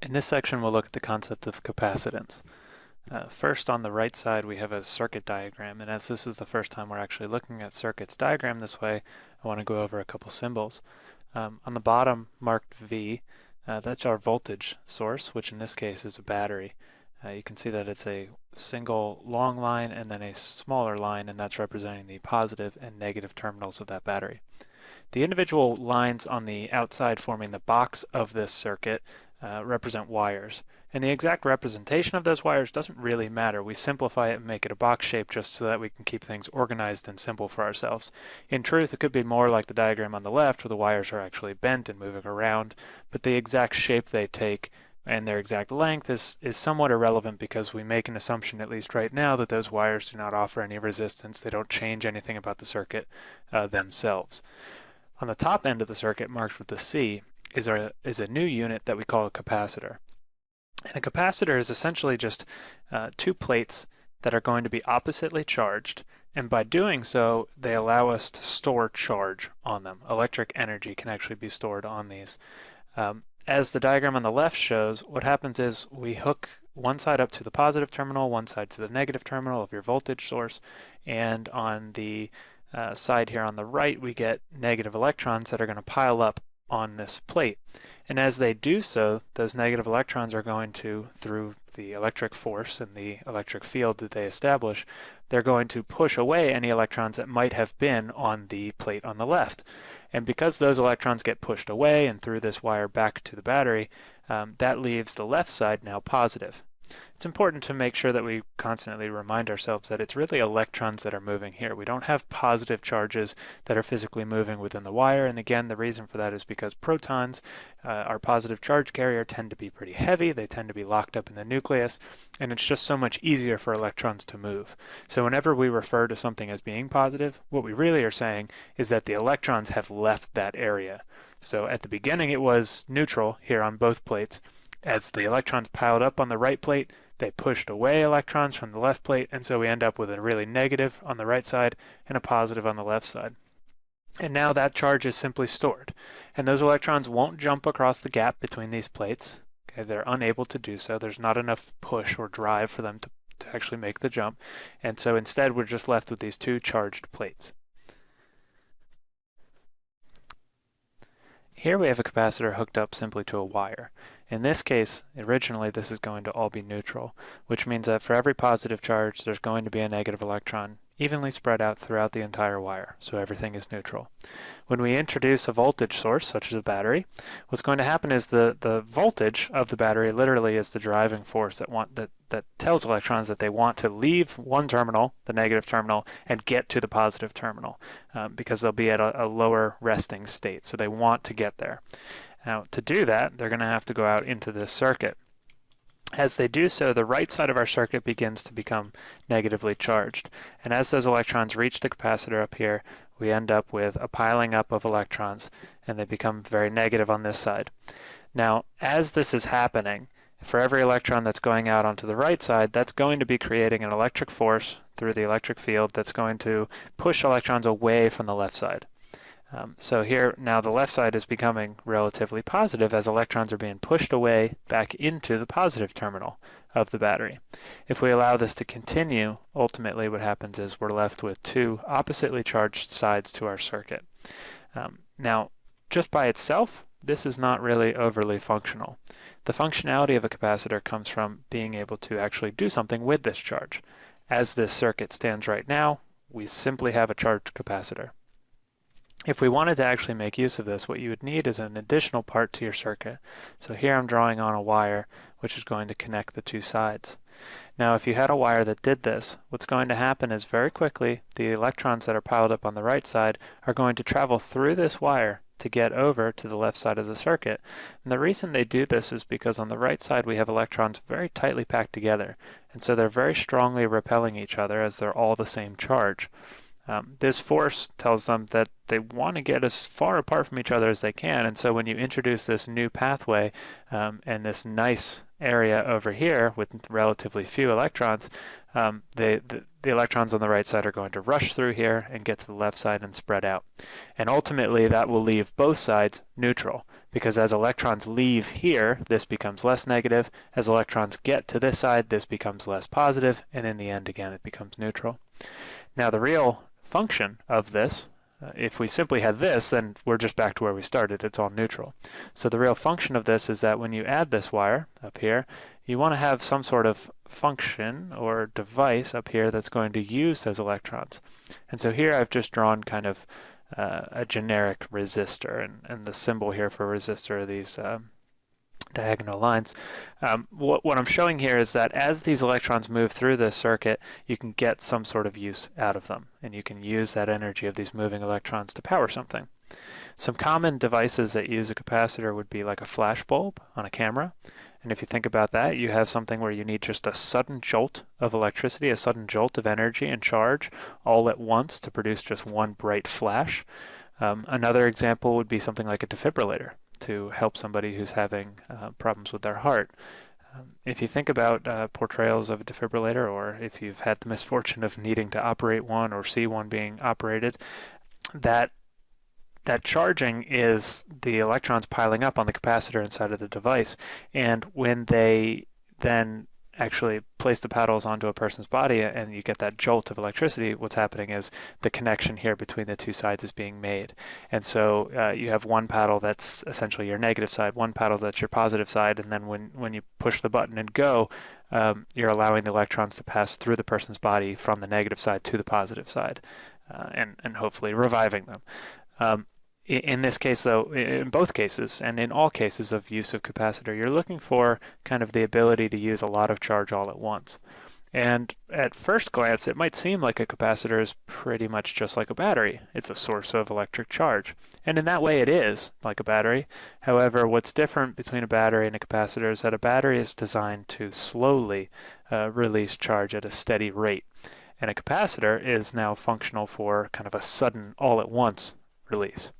In this section, we'll look at the concept of capacitance. First, on the right side, we have a circuit diagram, and as this is the first time we're actually looking at circuits diagrammed this way, I want to go over a couple symbols. On the bottom, marked V, that's our voltage source, which in this case is a battery. You can see that it's a single long line and then a smaller line, and that's representing the positive and negative terminals of that battery. The individual lines on the outside forming the box of this circuit represent wires. And the exact representation of those wires doesn't really matter. We simplify it and make it a box shape just so that we can keep things organized and simple for ourselves. In truth, it could be more like the diagram on the left where the wires are actually bent and moving around, but the exact shape they take and their exact length is somewhat irrelevant because we make an assumption, at least right now, that those wires do not offer any resistance. They don't change anything about the circuit themselves. On the top end of the circuit, marked with the C, is a new unit that we call a capacitor. And a capacitor is essentially just two plates that are going to be oppositely charged, and by doing so, they allow us to store charge on them. Electric energy can actually be stored on these. As the diagram on the left shows, what happens is we hook one side up to the positive terminal, one side to the negative terminal of your voltage source, and on the side here on the right, we get negative electrons that are going to pile up on this plate. And as they do so, those negative electrons are going to, through the electric force and the electric field that they establish, they're going to push away any electrons that might have been on the plate on the left. And because those electrons get pushed away and through this wire back to the battery, that leaves the left side now positive. It's important to make sure that we constantly remind ourselves that it's really electrons that are moving here. We don't have positive charges that are physically moving within the wire, and again, the reason for that is because protons, our positive charge carrier, tend to be pretty heavy. They tend to be locked up in the nucleus, and it's just so much easier for electrons to move. So whenever we refer to something as being positive, what we really are saying is that the electrons have left that area. So at the beginning it was neutral here on both plates. As the electrons piled up on the right plate, they pushed away electrons from the left plate, and so we end up with a really negative on the right side and a positive on the left side. And now that charge is simply stored. And those electrons won't jump across the gap between these plates. Okay, they're unable to do so. There's not enough push or drive for them to actually make the jump. And so instead, we're just left with these two charged plates. Here we have a capacitor hooked up simply to a wire. In this case, originally this is going to all be neutral, which means that for every positive charge, there's going to be a negative electron evenly spread out throughout the entire wire, so everything is neutral. When we introduce a voltage source, such as a battery, what's going to happen is the voltage of the battery literally is the driving force that tells electrons that they want to leave one terminal, the negative terminal, and get to the positive terminal, because they'll be at a lower resting state, so they want to get there. Now, to do that, they're going to have to go out into this circuit. As they do so, the right side of our circuit begins to become negatively charged. And as those electrons reach the capacitor up here, we end up with a piling up of electrons, and they become very negative on this side. Now, as this is happening, for every electron that's going out onto the right side, that's going to be creating an electric force through the electric field that's going to push electrons away from the left side. So here now the left side is becoming relatively positive as electrons are being pushed away back into the positive terminal of the battery. If we allow this to continue, ultimately what happens is we're left with two oppositely charged sides to our circuit. Now, just by itself, this is not really overly functional. The functionality of a capacitor comes from being able to actually do something with this charge. As this circuit stands right now, we simply have a charged capacitor. If we wanted to actually make use of this, what you would need is an additional part to your circuit. So here I'm drawing on a wire which is going to connect the two sides. Now if you had a wire that did this, what's going to happen is very quickly the electrons that are piled up on the right side are going to travel through this wire to get over to the left side of the circuit. And the reason they do this is because on the right side we have electrons very tightly packed together, and so they're very strongly repelling each other as they're all the same charge. This force tells them that they want to get as far apart from each other as they can, and so when you introduce this new pathway and this nice area over here with relatively few electrons, the electrons on the right side are going to rush through here and get to the left side and spread out. And ultimately that will leave both sides neutral, because as electrons leave here, this becomes less negative. As electrons get to this side, this becomes less positive, and in the end, again, it becomes neutral. Now the real function of this, if we simply had this, then we're just back to where we started. It's all neutral. So the real function of this is that when you add this wire up here, you want to have some sort of function or device up here that's going to use those electrons. And so here I've just drawn kind of a generic resistor, and the symbol here for resistor are these diagonal lines. What I'm showing here is that as these electrons move through this circuit, you can get some sort of use out of them, and you can use that energy of these moving electrons to power something. Some common devices that use a capacitor would be like a flash bulb on a camera. And if you think about that, you have something where you need just a sudden jolt of electricity, a sudden jolt of energy and charge all at once to produce just one bright flash. Another example would be something like a defibrillator to help somebody who's having problems with their heart. If you think about portrayals of a defibrillator, or if you've had the misfortune of needing to operate one or see one being operated, that charging is the electrons piling up on the capacitor inside of the device, and when they then actually place the paddles onto a person's body and you get that jolt of electricity, what's happening is the connection here between the two sides is being made. And so you have one paddle that's essentially your negative side, one paddle that's your positive side, and then when you push the button and go, you're allowing the electrons to pass through the person's body from the negative side to the positive side, and hopefully reviving them. In this case, though, in both cases, and in all cases of use of capacitor, you're looking for kind of the ability to use a lot of charge all at once. And at first glance, it might seem like a capacitor is pretty much just like a battery. It's a source of electric charge. And in that way, it is like a battery. However, what's different between a battery and a capacitor is that a battery is designed to slowly release charge at a steady rate. And a capacitor is now functional for kind of a sudden, all-at-once release.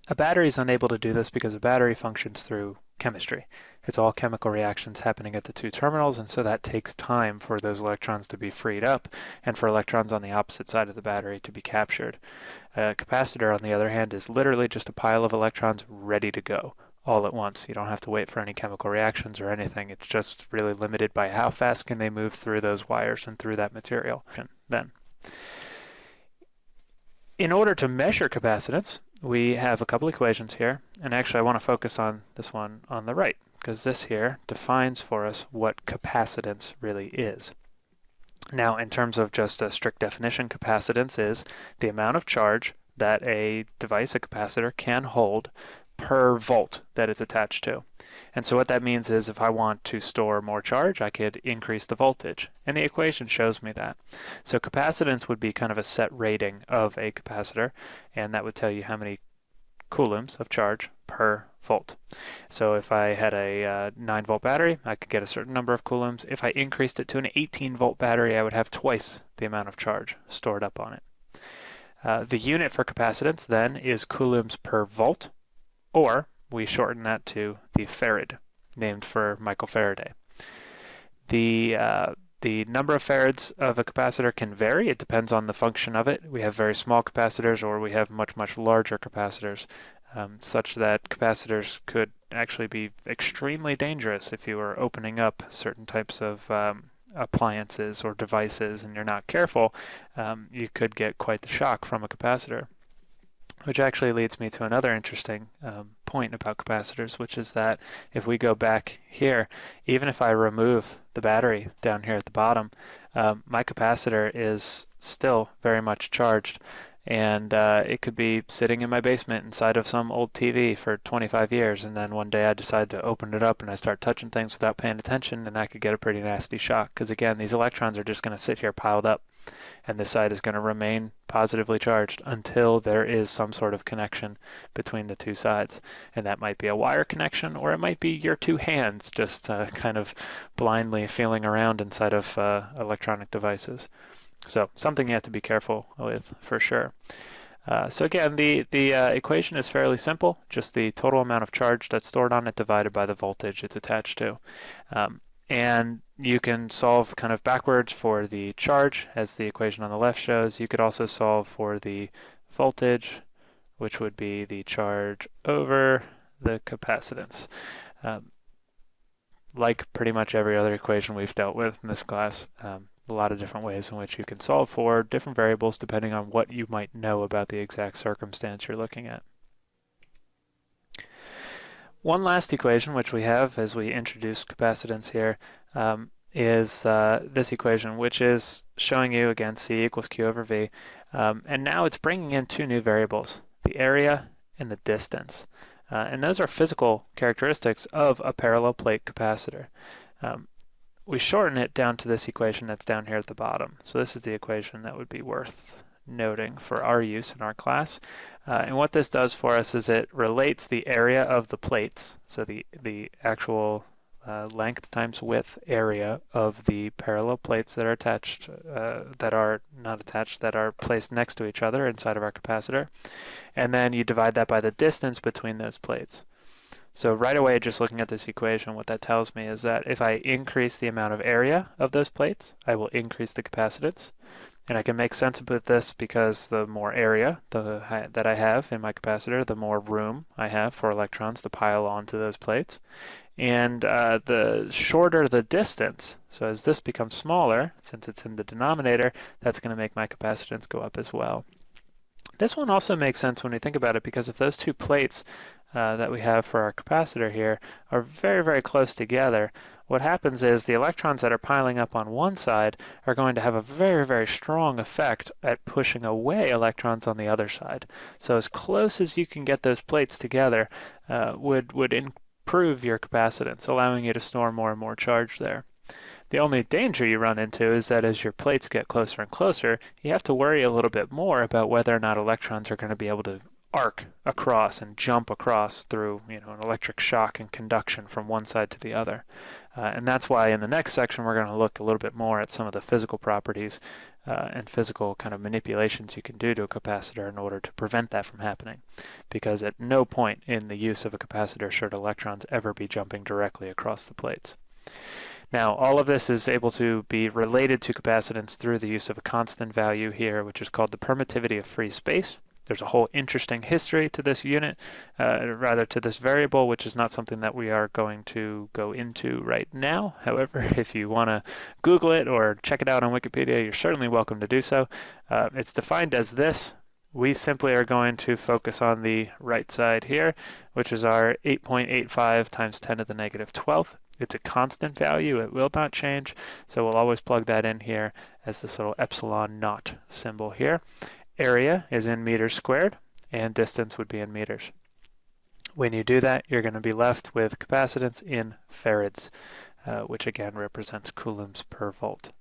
A battery is unable to do this because a battery functions through chemistry. It's all chemical reactions happening at the two terminals, and so that takes time for those electrons to be freed up and for electrons on the opposite side of the battery to be captured. A capacitor, on the other hand, is literally just a pile of electrons ready to go all at once. You don't have to wait for any chemical reactions or anything. It's just really limited by how fast can they move through those wires and through that material. Then, in order to measure capacitance, we have a couple equations here, and actually I want to focus on this one on the right, because this here defines for us what capacitance really is. Now, in terms of just a strict definition, capacitance is the amount of charge that a device, a capacitor, can hold per volt that it's attached to. And so what that means is if I want to store more charge, I could increase the voltage. And the equation shows me that. So capacitance would be kind of a set rating of a capacitor, and that would tell you how many coulombs of charge per volt. So if I had a 9-volt battery, I could get a certain number of coulombs. If I increased it to an 18-volt battery, I would have twice the amount of charge stored up on it. The unit for capacitance then is coulombs per volt, or we shorten that to the farad, named for Michael Faraday. The number of farads of a capacitor can vary. It depends on the function of it. We have very small capacitors, or we have much, much larger capacitors, such that capacitors could actually be extremely dangerous if you were opening up certain types of appliances or devices and you're not careful. You could get quite the shock from a capacitor. Which actually leads me to another interesting point about capacitors, which is that if we go back here, even if I remove the battery down here at the bottom, my capacitor is still very much charged, and it could be sitting in my basement inside of some old TV for 25 years, and then one day I decide to open it up and I start touching things without paying attention, and I could get a pretty nasty shock, because again, these electrons are just going to sit here piled up, and this side is going to remain positively charged until there is some sort of connection between the two sides. And that might be a wire connection, or it might be your two hands just kind of blindly feeling around inside of electronic devices. So something you have to be careful with for sure. So again, the equation is fairly simple, just the total amount of charge that's stored on it divided by the voltage it's attached to. And you can solve kind of backwards for the charge, as the equation on the left shows. You could also solve for the voltage, which would be the charge over the capacitance. Um, like pretty much every other equation we've dealt with in this class, a lot of different ways in which you can solve for different variables depending on what you might know about the exact circumstance you're looking at. One last equation which we have as we introduce capacitance here is this equation, which is showing you again C equals Q over V. And now it's bringing in two new variables, the area and the distance. And those are physical characteristics of a parallel plate capacitor. We shorten it down to this equation that's down here at the bottom. So this is the equation that would be worth noting for our use in our class. And what this does for us is it relates the area of the plates, so the actual length times width area of the parallel plates that are attached, that are not attached, that are placed next to each other inside of our capacitor. And then you divide that by the distance between those plates. So right away, just looking at this equation, what that tells me is that if I increase the amount of area of those plates, I will increase the capacitance. And I can make sense of this because the more area that I have in my capacitor, the more room I have for electrons to pile onto those plates. And the shorter the distance, so as this becomes smaller, since it's in the denominator, that's going to make my capacitance go up as well. This one also makes sense when we think about it, because if those two plates that we have for our capacitor here are very, very close together, what happens is the electrons that are piling up on one side are going to have a very, very strong effect at pushing away electrons on the other side. So as close as you can get those plates together would improve your capacitance, allowing you to store more and more charge there. The only danger you run into is that as your plates get closer and closer, you have to worry a little bit more about whether or not electrons are going to be able to arc across and jump across through an electric shock and conduction from one side to the other. And that's why in the next section we're going to look a little bit more at some of the physical properties and physical kind of manipulations you can do to a capacitor in order to prevent that from happening. Because at no point in the use of a capacitor should electrons ever be jumping directly across the plates. Now, all of this is able to be related to capacitance through the use of a constant value here, which is called the permittivity of free space. There's a whole interesting history to this unit, rather to this variable, which is not something that we are going to go into right now. However, if you want to Google it or check it out on Wikipedia, you're certainly welcome to do so. It's defined as this. We simply are going to focus on the right side here, which is our 8.85 times 10 to the negative 12th. It's a constant value, it will not change, so we'll always plug that in here as this little epsilon naught symbol here. Area is in meters squared, and distance would be in meters. When you do that, you're going to be left with capacitance in farads, which again represents coulombs per volt.